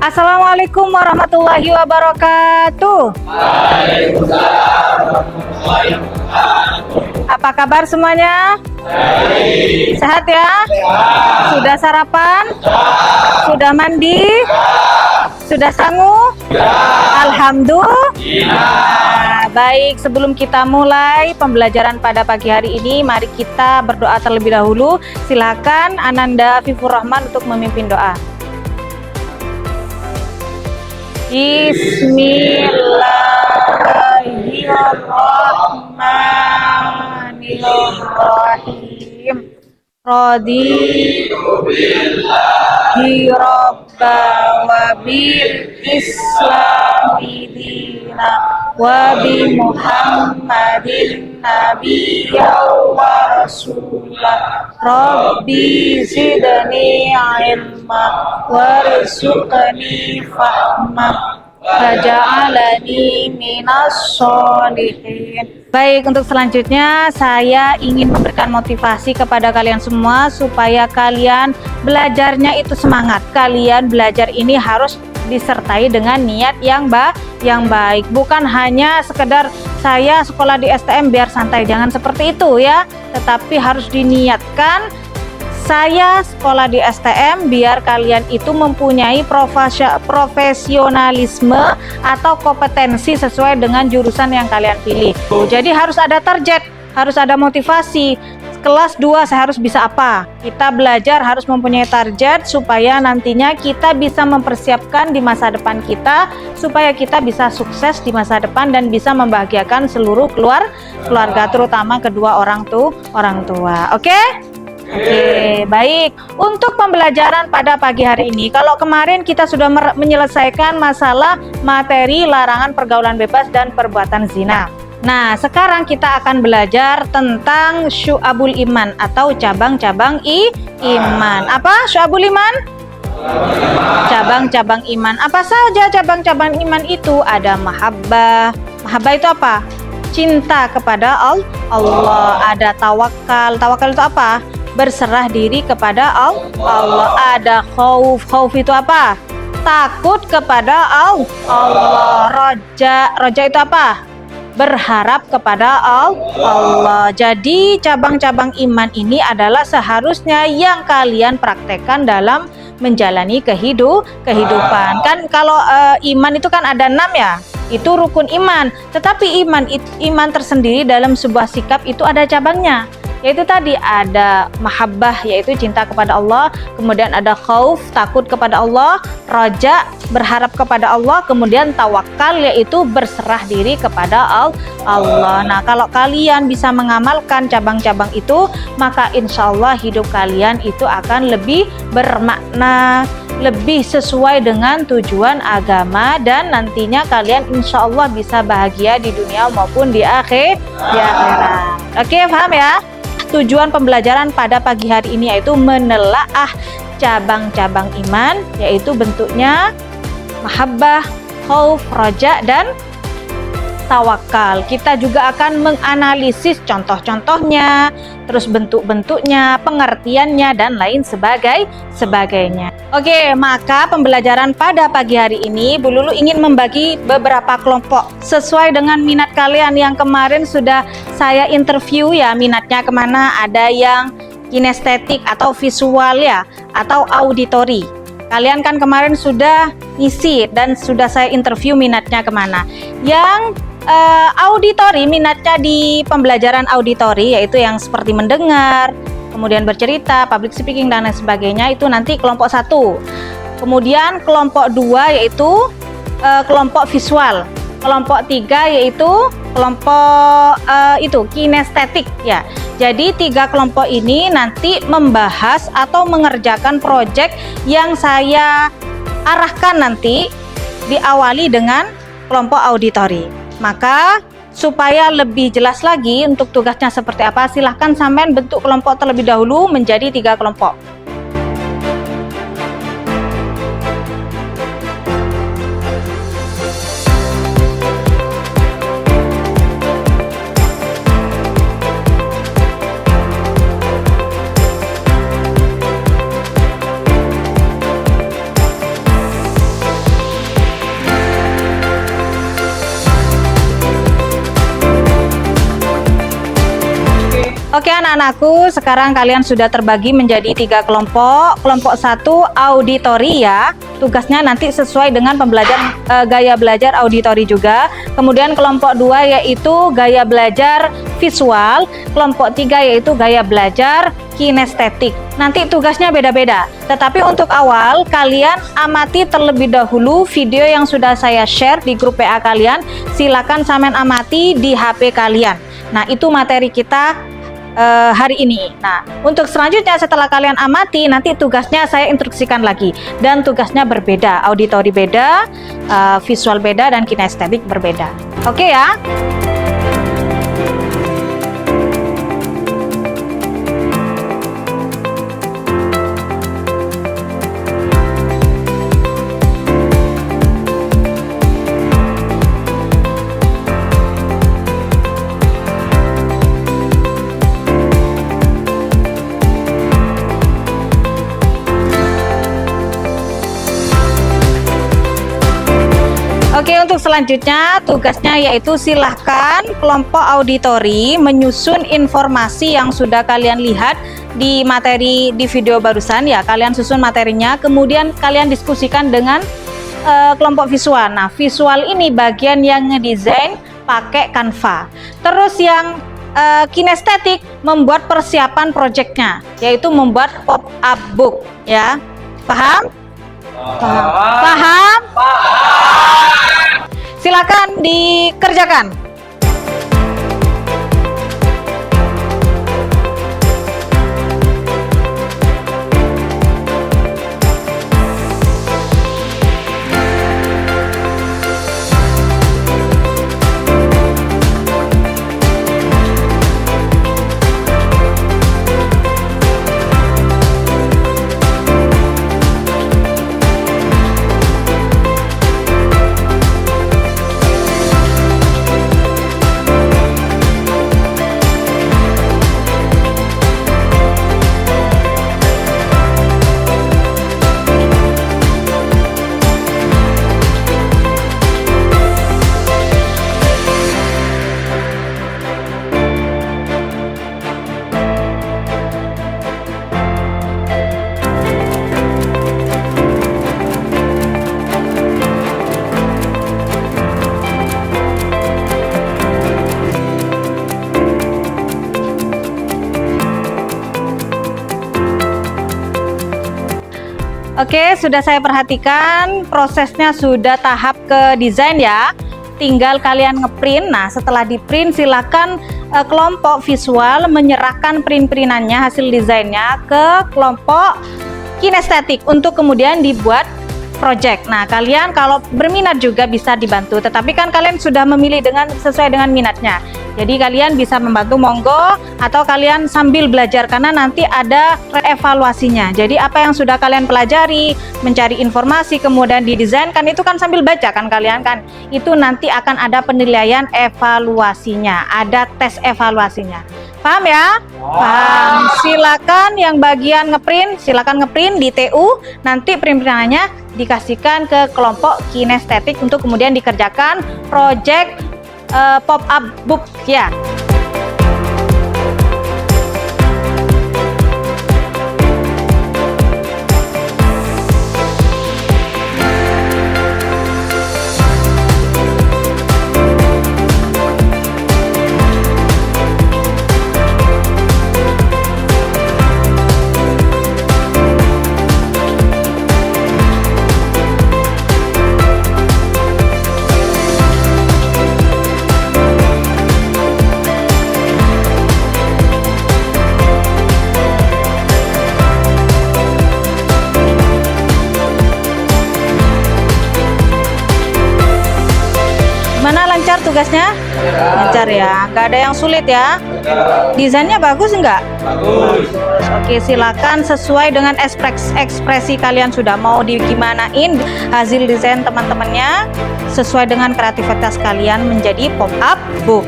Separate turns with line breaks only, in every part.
Assalamualaikum warahmatullahi wabarakatuh. Apa kabar semuanya? Sehat ya? Sudah sarapan? Sudah mandi? Sudah sangu? Alhamdulillah. Baik, sebelum kita mulai pembelajaran pada pagi hari ini, mari kita berdoa terlebih dahulu. Silakan Ananda Afifur Rahman untuk memimpin doa. Bismillahirrahmanirrahim. Raditu billahi rabba wa bil islami dina wa bi muhammadin nabiyya wa rasulah. Rabbi zidni ilma warzuqni fahma waj'alni minas sholihin. Baik, untuk selanjutnya saya ingin memberikan motivasi kepada kalian semua supaya kalian belajarnya itu semangat. Kalian belajar ini harus disertai dengan niat yang baik, bukan hanya sekedar saya sekolah di STM biar santai, jangan seperti itu ya, tetapi harus diniatkan saya sekolah di STM biar kalian itu mempunyai profesionalisme atau kompetensi sesuai dengan jurusan yang kalian pilih. Jadi harus ada target, harus ada motivasi. Kelas 2 saya harus bisa apa? Kita belajar harus mempunyai target supaya nantinya kita bisa mempersiapkan di masa depan kita, supaya kita bisa sukses di masa depan dan bisa membahagiakan seluruh keluarga, terutama kedua orang tua. Oke? Oke, baik. Untuk pembelajaran pada pagi hari ini, kalau kemarin kita sudah menyelesaikan masalah materi larangan pergaulan bebas dan perbuatan zina. Nah, sekarang kita akan belajar tentang syu'abul iman atau cabang-cabang iman. Apa syu'abul iman? Cabang-cabang iman. Apa saja cabang-cabang iman itu? Ada mahabbah. Mahabbah itu apa? Cinta kepada Allah. Ada tawakal. Tawakal itu apa? Berserah diri kepada Allah. Ada khauf. Khauf itu apa? Takut kepada Allah. Roja itu apa? Berharap kepada Allah. Jadi cabang-cabang iman ini adalah seharusnya yang kalian praktekkan dalam menjalani kehidupan. Kan kalau iman itu kan ada 6 ya, itu rukun iman. Tetapi iman tersendiri dalam sebuah sikap itu ada cabangnya, yaitu tadi ada mahabbah, yaitu cinta kepada Allah, kemudian ada khauf, takut kepada Allah, raja, berharap kepada Allah, kemudian tawakal, yaitu berserah diri kepada Allah. Nah, kalau kalian bisa mengamalkan cabang-cabang itu, maka insya Allah hidup kalian itu akan lebih bermakna, lebih sesuai dengan tujuan agama, dan nantinya kalian insya Allah bisa bahagia di dunia maupun di akhirat. Oke, paham ya? Tujuan pembelajaran pada pagi hari ini yaitu menelaah cabang-cabang iman, yaitu bentuknya mahabbah, khauf, roja, dan tawakal. Kita juga akan menganalisis contoh-contohnya, terus bentuk-bentuknya, pengertiannya, dan lain sebagainya. Oke, maka pembelajaran pada pagi hari ini Bu Lulu ingin membagi beberapa kelompok sesuai dengan minat kalian yang kemarin sudah saya interview ya, minatnya kemana. Ada yang kinestetik atau visual ya, atau auditori. Kalian kan kemarin sudah ngisi dan sudah saya interview minatnya kemana. Yang auditori, minatnya di pembelajaran auditori, yaitu yang seperti mendengar, kemudian bercerita, public speaking, dan lain sebagainya, itu nanti kelompok 1. Kemudian kelompok 2 yaitu kelompok visual. Kelompok 3 yaitu kelompok kinestetik ya. Jadi 3 kelompok ini nanti membahas atau mengerjakan proyek yang saya arahkan nanti, diawali dengan kelompok auditori. Maka supaya lebih jelas lagi untuk tugasnya seperti apa, silahkan sampean bentuk kelompok terlebih dahulu menjadi 3 kelompok. Oke anak-anakku, sekarang kalian sudah terbagi menjadi 3 kelompok. Kelompok 1 auditori ya. Tugasnya nanti sesuai dengan pembelajaran gaya belajar auditori juga. Kemudian kelompok 2 yaitu gaya belajar visual. Kelompok 3 yaitu gaya belajar kinestetik. Nanti tugasnya beda-beda. Tetapi untuk awal kalian amati terlebih dahulu video yang sudah saya share di grup PA kalian. Silakan sampean amati di HP kalian. Nah, itu materi kita hari ini. Nah, untuk selanjutnya setelah kalian amati, nanti tugasnya saya instruksikan lagi. Dan tugasnya berbeda, auditori beda, visual beda, dan kinestetik berbeda. Oke ya? Oke, untuk selanjutnya tugasnya yaitu silahkan kelompok auditori menyusun informasi yang sudah kalian lihat di materi di video barusan ya. Kalian susun materinya, kemudian kalian diskusikan dengan kelompok visual. Nah, visual ini bagian yang ngedesain pakai Canva. Terus yang kinestetik membuat persiapan proyeknya, yaitu membuat pop-up book ya. Paham? Paham? Silakan dikerjakan. Oke, sudah saya perhatikan prosesnya sudah tahap ke desain ya. Tinggal kalian ngeprint. Nah, setelah di print silakan kelompok visual menyerahkan print-printannya hasil desainnya ke kelompok kinestetik untuk kemudian dibuat project. Nah, kalian kalau berminat juga bisa dibantu, tetapi kan kalian sudah memilih sesuai dengan minatnya. Jadi kalian bisa membantu monggo, atau kalian sambil belajar karena nanti ada reevaluasinya. Jadi apa yang sudah kalian pelajari, mencari informasi kemudian didesainkan, itu kan sambil baca kan kalian kan. Itu nanti akan ada penilaian evaluasinya, ada tes evaluasinya. Paham ya? Paham. Silakan yang bagian ngeprint, silakan ngeprint di TU, nanti print-printannya dikasihkan ke kelompok kinestetik untuk kemudian dikerjakan project pop-up book ya. Mana lancar tugasnya? Lancar ya, nggak ada yang sulit ya. Desainnya bagus nggak? Bagus. Oke, silakan sesuai dengan ekspresi kalian sudah mau digimanain hasil desain teman-temannya sesuai dengan kreativitas kalian menjadi pop-up book.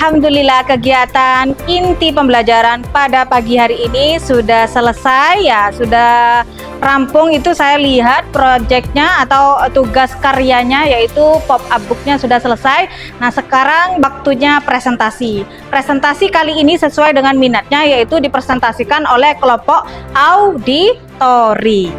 alhamdulillah kegiatan inti pembelajaran pada pagi hari ini sudah selesai ya, sudah rampung. Itu saya lihat proyeknya atau tugas karyanya, yaitu pop-up booknya sudah selesai. Nah, sekarang waktunya presentasi. Presentasi kali ini sesuai dengan minatnya, yaitu dipresentasikan oleh kelompok auditori.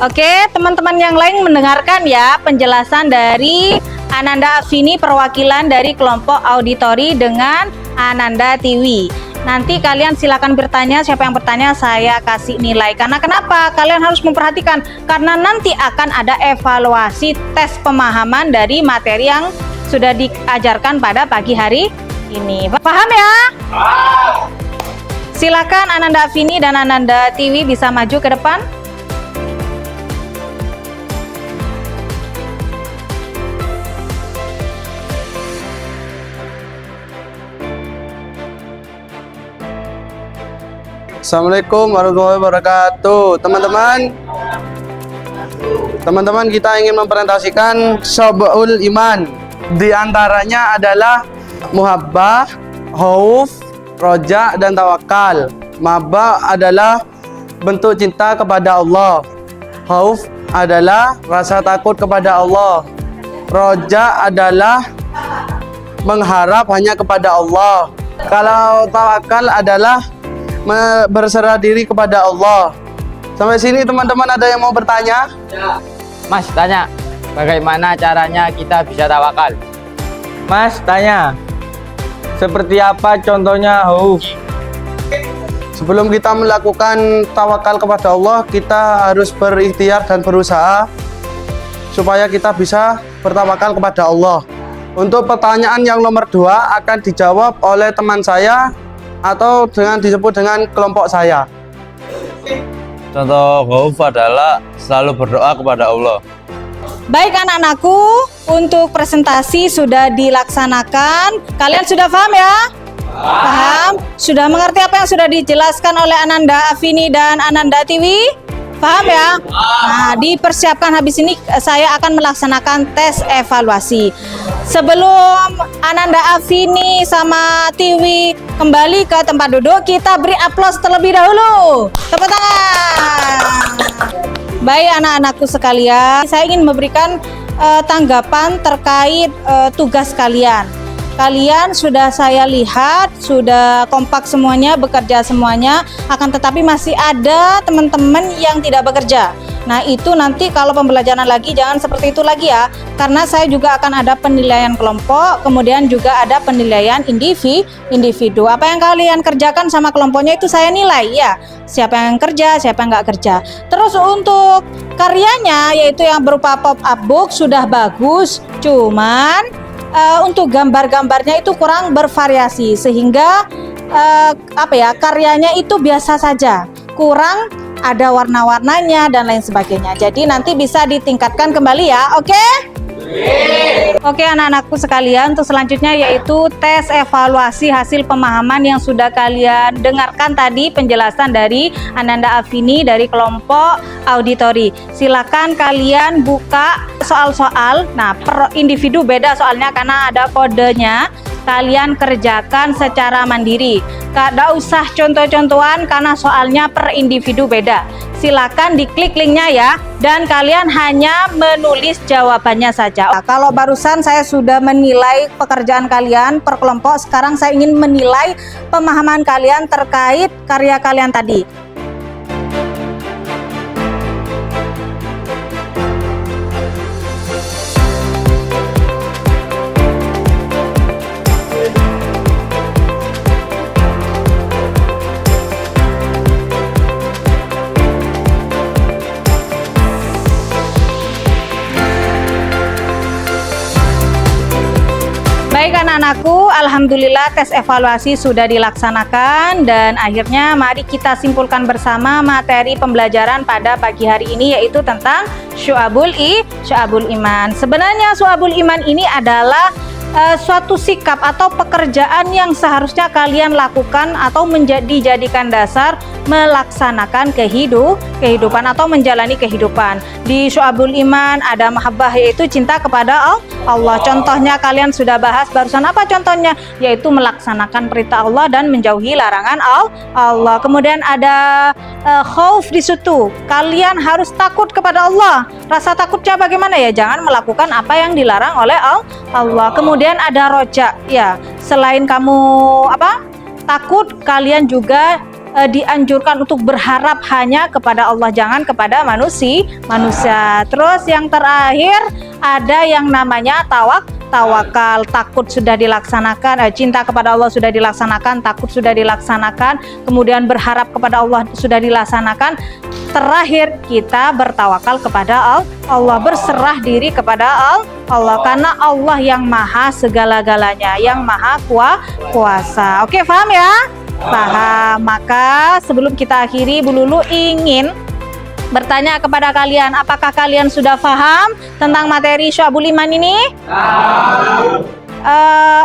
Oke, teman-teman yang lain mendengarkan ya penjelasan dari Ananda Afini, perwakilan dari kelompok auditori dengan Ananda Tiwi. Nanti kalian silakan bertanya, siapa yang bertanya saya kasih nilai. Karena kenapa? Kalian harus memperhatikan, karena nanti akan ada evaluasi tes pemahaman dari materi yang sudah diajarkan pada pagi hari ini. Paham ya? Silakan Ananda Afini dan Ananda Tiwi bisa maju ke depan.
Assalamualaikum warahmatullahi wabarakatuh. Teman-teman, kita ingin mempresentasikan Syu'abul Iman. Di antaranya adalah muhabbah, khauf, roja, dan tawakal. Muhabbah adalah bentuk cinta kepada Allah. Khauf adalah rasa takut kepada Allah. Roja adalah mengharap hanya kepada Allah. Kalau tawakal adalah berserah diri kepada Allah. Sampai sini teman-teman ada yang mau bertanya?
Mas tanya, bagaimana caranya kita bisa tawakal?
Mas tanya, seperti apa contohnya khauf?
Sebelum kita melakukan tawakal kepada Allah, kita harus berikhtiar dan berusaha supaya kita bisa bertawakal kepada Allah. Untuk pertanyaan yang nomor 2 akan dijawab oleh teman saya atau disebut dengan kelompok saya.
Contoh khauf adalah selalu berdoa kepada Allah.
Baik anak-anakku, untuk presentasi sudah dilaksanakan. Kalian sudah paham ya? Paham? Sudah mengerti apa yang sudah dijelaskan oleh Ananda Afini dan Ananda Tiwi? Paham ya? Nah, dipersiapkan habis ini saya akan melaksanakan tes evaluasi. Sebelum Ananda Afini sama Tiwi kembali ke tempat duduk, kita beri aplaus terlebih dahulu. Tepuk tangan. Baik anak-anakku sekalian, saya ingin memberikan tanggapan terkait tugas kalian. Kalian sudah saya lihat sudah kompak semuanya, bekerja semuanya, akan tetapi masih ada teman-teman yang tidak bekerja. Nah, itu nanti kalau pembelajaran lagi jangan seperti itu lagi ya, karena saya juga akan ada penilaian kelompok, kemudian juga ada penilaian individu. Apa yang kalian kerjakan sama kelompoknya itu saya nilai ya, siapa yang kerja, siapa yang nggak kerja. Terus untuk karyanya, yaitu yang berupa pop-up book, sudah bagus, cuman untuk gambar-gambarnya itu kurang bervariasi, sehingga karyanya itu biasa saja, kurang ada warna-warnanya dan lain sebagainya. Jadi nanti bisa ditingkatkan kembali ya, oke? Oke anak-anakku sekalian, untuk selanjutnya yaitu tes evaluasi hasil pemahaman yang sudah kalian dengarkan tadi penjelasan dari Ananda Afini dari kelompok auditori. Silakan kalian buka soal-soal. Nah, per individu beda soalnya karena ada kodenya. Kalian kerjakan secara mandiri. Tidak usah contoh-contohan karena soalnya per individu beda. Silakan diklik linknya ya, dan kalian hanya menulis jawabannya saja. Nah, kalau barusan saya sudah menilai pekerjaan kalian per kelompok, sekarang saya ingin menilai pemahaman kalian terkait karya kalian tadi. Baik anak-anakku, alhamdulillah tes evaluasi sudah dilaksanakan dan akhirnya mari kita simpulkan bersama materi pembelajaran pada pagi hari ini, yaitu tentang syu'abul iman. Sebenarnya syu'abul iman ini adalah suatu sikap atau pekerjaan yang seharusnya kalian lakukan atau dijadikan dasar melaksanakan kehidupan atau menjalani kehidupan. Di syu'abul iman ada mahabbah, yaitu cinta kepada Allah. Contohnya kalian sudah bahas barusan, apa contohnya? Yaitu melaksanakan perintah Allah dan menjauhi larangan Allah. Kemudian ada khauf di situ. Kalian harus takut kepada Allah. Rasa takutnya bagaimana ya? Jangan melakukan apa yang dilarang oleh Allah. Kemudian ada roja, ya. Selain kamu takut, kalian juga dianjurkan untuk berharap hanya kepada Allah, jangan kepada manusia. Terus yang terakhir ada yang namanya tawakal. Takut sudah dilaksanakan, cinta kepada Allah sudah dilaksanakan, takut sudah dilaksanakan, kemudian berharap kepada Allah sudah dilaksanakan. Terakhir kita bertawakal kepada Allah, berserah diri kepada Allah, karena Allah yang maha segala-galanya, yang maha kuasa. Oke, paham ya? Paham. Maka sebelum kita akhiri, Bu Lulu ingin bertanya kepada kalian, apakah kalian sudah paham tentang materi syu'abul iman ini?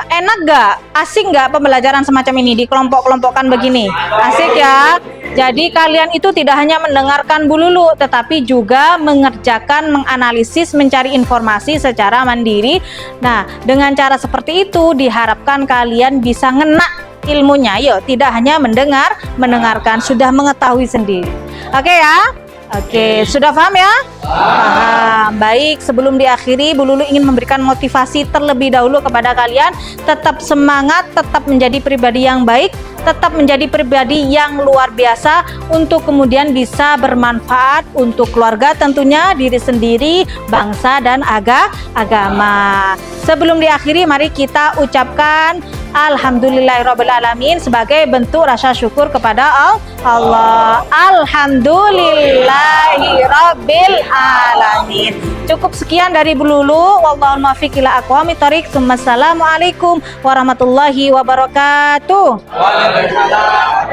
Enak gak? Asik gak pembelajaran semacam ini, dikelompok-kelompokkan begini? Asik ya? Jadi kalian itu tidak hanya mendengarkan Bu Lulu, tetapi juga mengerjakan, menganalisis, mencari informasi secara mandiri. Nah, dengan cara seperti itu diharapkan kalian bisa ngena ilmunya. Yuk, tidak hanya mendengarkan, sudah mengetahui sendiri. Oke ya? Oke, sudah paham ya? Paham. Baik, sebelum diakhiri, Bu Lulu ingin memberikan motivasi terlebih dahulu kepada kalian. Tetap semangat, tetap menjadi pribadi yang baik, tetap menjadi pribadi yang luar biasa untuk kemudian bisa bermanfaat untuk keluarga tentunya, diri sendiri, bangsa dan agama. Sebelum diakhiri, mari kita ucapkan alhamdulillahirrabbilalamin sebagai bentuk rasa syukur kepada Allah. Alhamdulillahirabbil alamin. Cukup sekian dari Bu Lulu. Wallahul muwaffiq ila aqwamit thoriq. Assalamualaikum warahmatullahi wabarakatuh.
Waalaikumsalam.